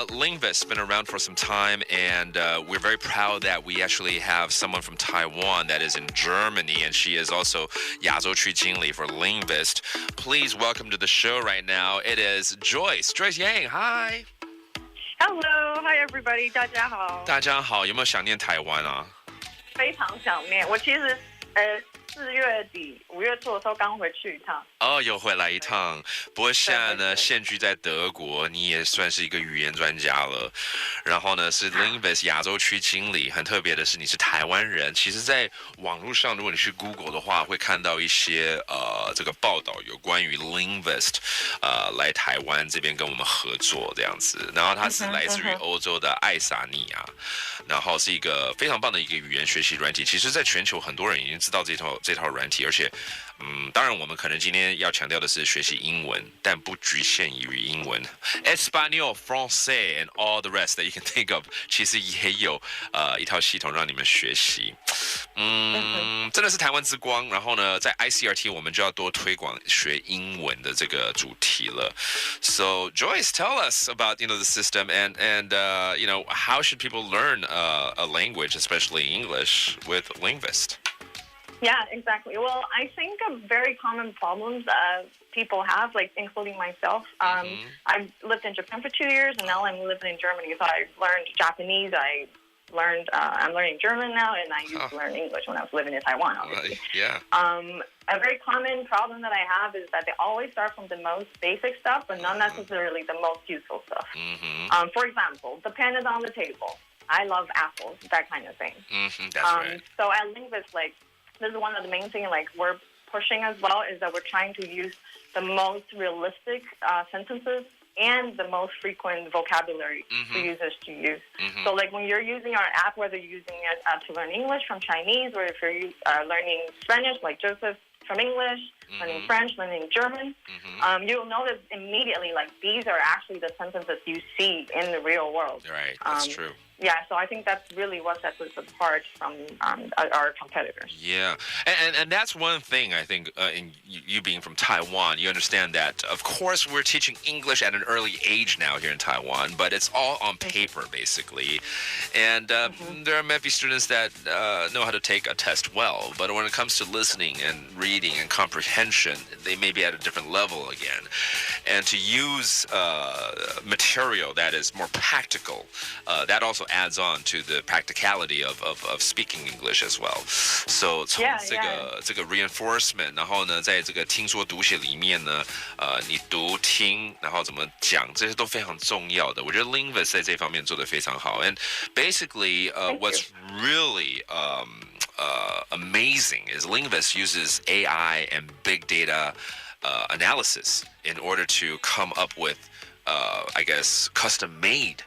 Lingvist has been around for some time, and we're very proud that we actually have someone from Taiwan that is in Germany, and she is also 亚洲区经理 for Lingvist. Please welcome to the show right now. It is Joyce. Joyce Yang, hi. Hello, hi everybody. 大家好。大家好，有没有想念台湾啊？非常想念。我其实4月底5月初的时候刚回去一趟。哦，又回来一趟。不过现在呢，现居在德国，你也算是一个语言专家了。然后呢，是 Lingvist 亚洲区经理。很特别的是，你是台湾人。其实，在网络上，如果你去 Google 的话，会看到一些这个报道，有关于 Lingvist 来台湾这边跟我们合作这样子。然后他是来自于欧洲的爱沙尼亚，然后是一个非常棒的一个语言学习软体。其实，在全球很多人已经知道这套软体，而且当然我们可能今天要强调的是学习英文，但不局限于英文 ，Espanol, Francais and all the rest that you can think of， 其实也有一套系统让你们学习。真的是台湾之光。然后呢，在 ICRT 我们就要多推广学英文的这个主题了。So Joyce, tell us about the system and how should people learn a language, especially English, with Lingvist? Yeah, exactly. Well, I think a very common problems people have, like including myself. I've lived in Japan for 2 years, and now I'm living in Germany. So I learned Japanese. I'm learning German now, and I used to learn English when I was living in Taiwan, obviously. Yeah. A very common problem that I have is that they always start from the most basic stuff, but not necessarily the most useful stuff. For example, the pen is on the table. I love apples, that kind of thing. That's right. So at Lingvist, this is one of the main things we're pushing as well, is that we're trying to use the most realistic sentences and the most frequent vocabulary for users to use. So when you're using our app, whether you're using it to learn English from Chinese, or if you're learning Spanish like Joseph from English, learning French, learning German, you'll notice immediately these are actually the sentences you see in the real world. Right, that's true. Yeah, so I think that's really what sets us apart from our competitors. Yeah, and that's one thing I think in you being from Taiwan, you understand that, of course, we're teaching English at an early age now here in Taiwan, but it's all on paper, basically. And there might be students that know how to take a test well, but when it comes to listening and reading and comprehension, they may be at a different level again. And to use material that is more practical, that also adds on to the practicality of speaking English as well. So 从这个 reinforcement， 然后呢，在这个听说读写里面呢，你读听，然后怎么讲，这些都非常重要的。我觉得 Lingvist 在这方面做得非常好。And basically, what's really amazing is Lingvist uses AI and big data analysis in order to come up with, I guess, custom-made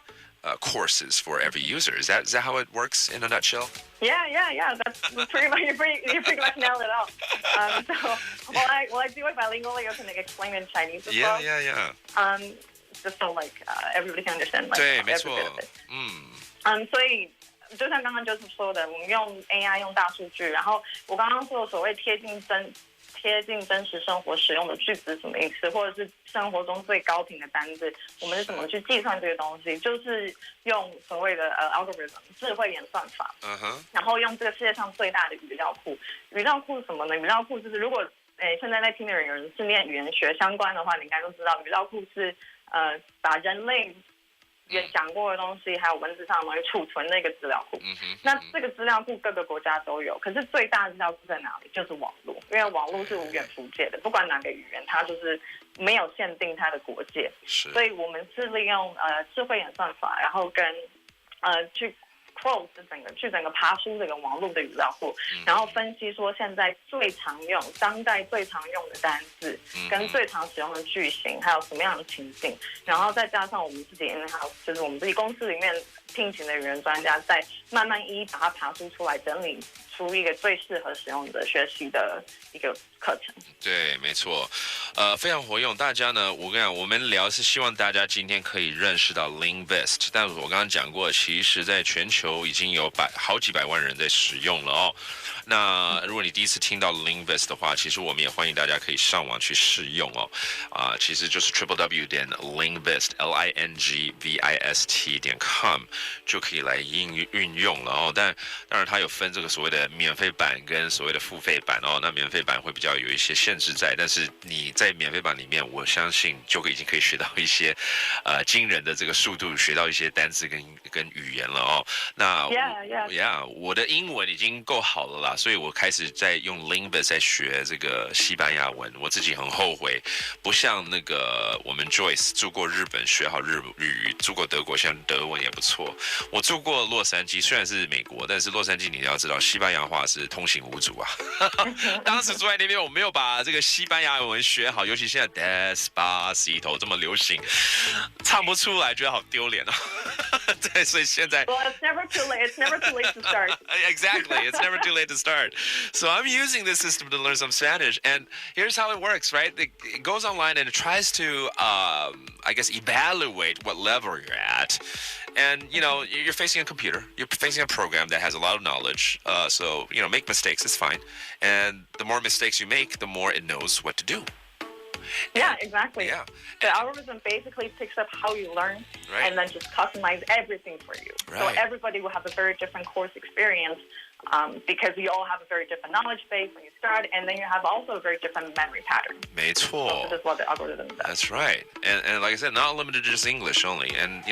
courses for every user. Is that how it works in a nutshell? Yeah. That's pretty much you pretty much nailed it out. So while I do it bilingually, I can explain in Chinese as well. Yeah. Just so everybody can understand. 对，没错。所以就像刚刚就是说的，我们用 AI 用大数据，然后我刚刚说的所谓贴近真实生活使用的句子是什么意思，或者是生活中最高频的单字，我们是怎么去计算这个东西？就是用所谓的algorithm 智慧演算法，然后用这个世界上最大的语料库。语料库是什么呢？语料库就是如果现在在听的人有人是念语言学相关的话，你应该都知道，语料库是把人类也讲过的东西，还有文字上的东西储存的一个资料库。那这个资料库各个国家都有，可是最大的资料库在哪里？就是网络，因为网络是无远弗届的，不管哪个语言，它就是没有限定它的国界。所以我们是利用智慧演算法，然后跟去 close 整个爬出这个网络的语料库，然后分析说现在最常用、当代最常用的单字，跟最常使用的句型，还有什么样的情境，然后再加上我们自己就是我们自己公司里面聘请的语言专家，再慢慢一一把它爬出来，整理出一个最适合使用的学习的一个课程。对，没错，非常活用。大家呢，我跟你讲，我们聊是希望大家今天可以认识到 Lingvist， 但我刚刚讲过，其实在全球球已经有好几百万人在使用了哦。那如果你第一次听到 Lingvist 的话，其实我们也欢迎大家可以上网去试用哦。其实就是 www.Lingvist.com 就可以来运用了哦。但当然它有分这个所谓的免费版跟所谓的付费版哦。那免费版会比较有一些限制在，但是你在免费版里面，我相信就已经可以学到一些惊人的这个速度，学到一些单字跟语言了哦。那我的英文已经够好了啦，所以我开始在用 Lingvist 在学这个西班牙文。我自己很后悔，不像那个我们 Joyce 住过日本，学好日语，住过德国，像德文也不错。我住过洛杉矶，虽然是美国，但是洛杉矶你要知道，西班牙话是通行无阻啊。当时住在那边，我没有把这个西班牙文学好，尤其现在 Despacito 这么流行，唱不出来，觉得好丢脸啊。对，所以现在 Well, it's never too late. It's never too late to start. Exactly. It's never too late to start. So I'm using this system to learn some Spanish. And here's how it works, right? It goes online and it tries to, I guess, evaluate what level you're at. And, you're facing a computer. You're facing a program that has a lot of knowledge. So, make mistakes. It's fine. And the more mistakes you make, the more it knows what to do. Yeah, exactly. Yeah. The algorithm basically picks up how you learn and then just customize everything for you. Right. So everybody will have a very different course experience because you all have a very different knowledge base when you start, and then you have also a very different memory pattern. 没错. So this is what the algorithm does. That's right. And like I said, not limited to just English only. And,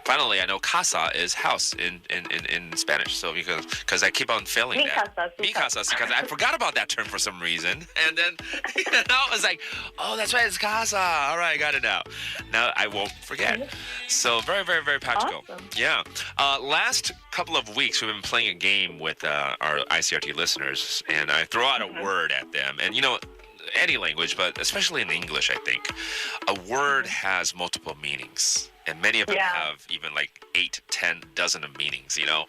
finally, I know casa is house in Spanish. So because I keep on failing that. Mi casa, because I forgot about that term for some reason. And then, I was like, oh, that's right, it's casa. All right, I got it now. Now I won't forget. So very, very, very practical. Awesome. Yeah. Last couple of weeks, we've been playing a game with our ICRT listeners, and I throw out a word at them. And, any language, but especially in English, I think, a word has multiple meanings. And many of them have even 8, 10 dozen of meanings, Yes,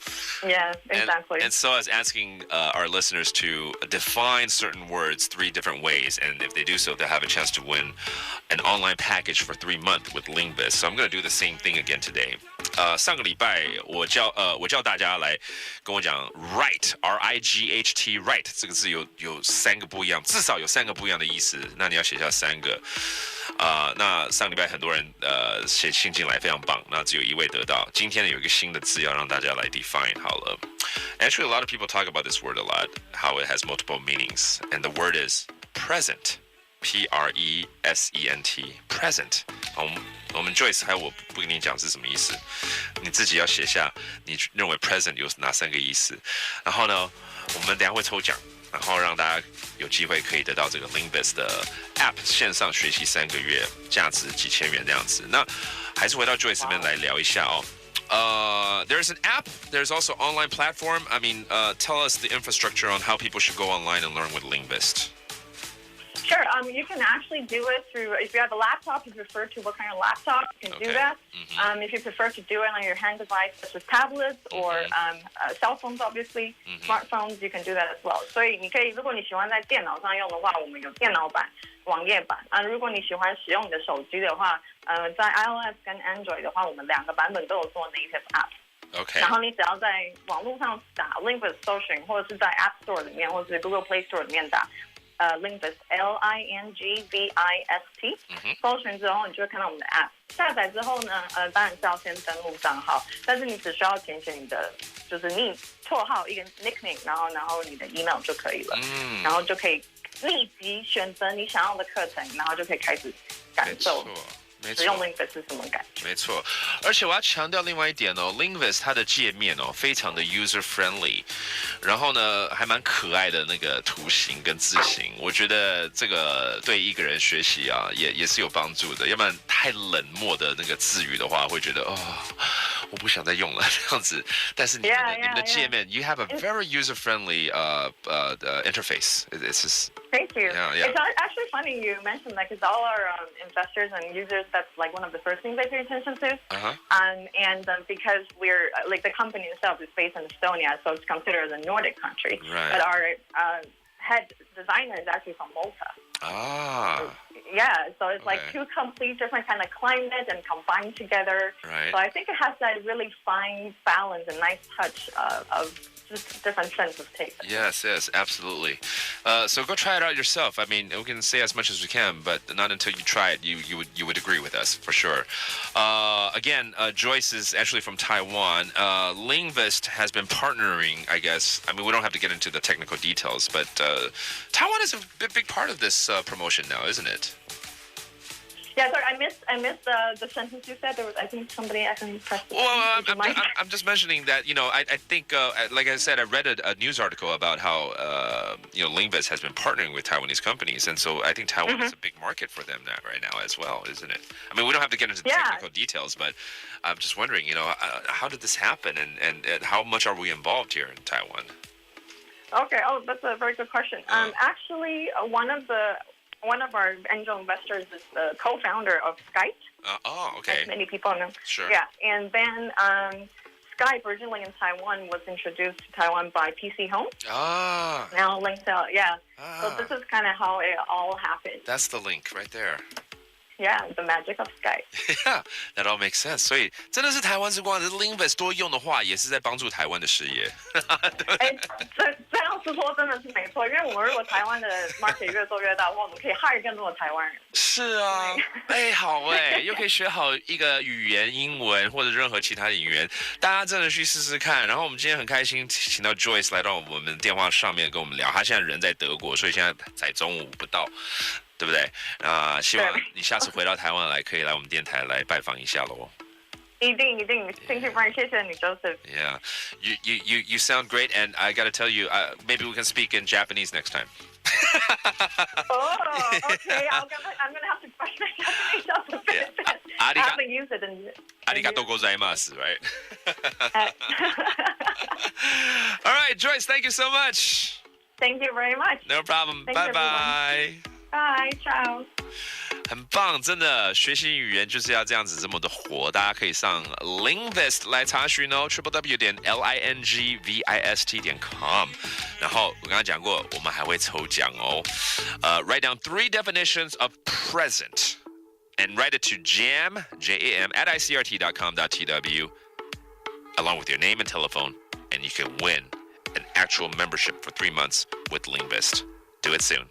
exactly. And so I was asking our listeners to define certain words 3 different ways. And if they do so, they'll have a chance to win an online package for 3 months with Lingvist. So I'm going to do the same thing again today. 上个礼拜我叫大家来跟我讲 right R-I-G-H-T right 这个字有3个不一样，至少有3个不一样的意思。那你要写下3个。那上礼拜很多人写信进来，非常棒。那只有1位得到。今天有一个新的字要让大家来 define 好了。Actually, a lot of people talk about this word a lot, how it has multiple meanings, and the word is present. P-R-E-S-E-N-T. Present. 我们 Joyce 还有我不跟你讲是什么意思，你自己要写下你认为 present 有哪3个意思。然后呢，我们等一下会抽奖。然后让大家有机会可以得到这个 Lingvist 的 App 线上学习3个月，价值几千元这样子。那还是回到 Joyce 这边来聊一下哦。There's an app. There's also online platform. I mean, tell us the infrastructure on how people should go online and learn with Lingvist. Sure. You can actually do it through, if you have a laptop, you prefer to what kind of laptop, you can do that. If you prefer to do it on your hand device, such as tablets or cell phones, obviously, smartphones, you can do that as well. 所以你可以，如果你喜欢在电脑上用的话，我们有电脑版、网页版。如果你喜欢使用你的手机的话，在 iOS 跟 Android 的话，我们2个版本都有做 native app。Okay. 然后你只要在网络上打 Lingvist 搜寻，或者是在 App Store 里面，或者是 Google Play Store 里面打。Lingvist L-I-N-G-V-I-S-T 搜寻之后，你就会看到我们的 App。下载之后呢，当然是要先登录账号，但是你只需要填写你的就是你绰号一个 nickname， 然后你的 email 就可以了，然后就可以立即选择你想要的课程，然后就可以开始感受。使用 Lingvist 是什么感觉？没错，而且我要强调另外一点哦 ，Lingvist 它的界面哦非常的 user friendly， 然后呢还蛮可爱的那个图形跟字形，我觉得这个对一个人学习啊也是有帮助的，要不然太冷漠的那个字语的话，会觉得我不想再用了这样子。但是你们的界面 ，you have a very user friendly interface. It's just Thank you. Yeah. It's actually funny you mentioned that because all our investors and users, that's like one of the first things they pay attention to. And because we're the company itself is based in Estonia, so it's considered a Nordic country. Right. But our head designer is actually from Malta. Yeah, so it's like two complete different kind of climates and combined together. Right. So I think it has that really fine balance and nice touch of just different sense of taste. Yes, absolutely. So go try it out yourself. I mean, we can say as much as we can, but not until you try it, you would agree with us for sure. Again, Joyce is actually from Taiwan. Lingvist has been partnering, I guess. I mean, we don't have to get into the technical details, but Taiwan is a big part of this promotion now, isn't it? Yeah, sorry, I missed the sentence you said. There was, I think somebody accidentally pressed the button. I'm just mentioning that, I think, like I said, I read a news article about how, Lingvist has been partnering with Taiwanese companies. And so I think Taiwan is a big market for them right now as well, isn't it? I mean, we don't have to get into the technical details, but I'm just wondering, how did this happen and how much are we involved here in Taiwan? Okay. Oh, that's a very good question. Actually, one of our angel investors is the co-founder of Skype. Okay. As many people know. Sure. Yeah, and then Skype originally in Taiwan was introduced to Taiwan by PC Home. Now Linktel, So this is kind of how it all happened. That's the link right there. Yeah, the magic of Skype. Yeah, that all makes sense. 所以真的是台湾之光， Lingvist 多用的话，也是在帮助台湾的事业。这样子说真的是没错，因为我们如果台湾的 market 越做越大的话，我们可以 hire 更多的台湾人。是啊，好又可以学好一个语言，英文或者任何其他的语言，大家真的去试试看。然后我们今天很开心请到 Joyce 来到我们电话上面跟我们聊，他现在人在德国，所以现在才中午不到。对不对？希望你下次回到台湾来，可以来我们电台来拜访一下喽。一定，Thank you very much，谢谢你 Joseph。Yeah, you sound great, and I got to tell you, maybe we can speak in Japanese next time. Okay. I'm gonna have to brush my Japanese up a bit. I haven't used it in. ありがとうございます right? All right, Joyce, thank you so much. Thank you very much. No problem. Bye bye. Bye, ciao. 很棒，真的学习语言就是要这样子这么的活。大家可以上 Lingvist 来查询哦 www.lingvist.com。然后我刚刚讲过，我们还会抽奖哦。Write down 3 definitions of present and write it to jam at icrt.com.tw along with your name and telephone, and you can win an actual membership for 3 months with Lingvist. Do it soon.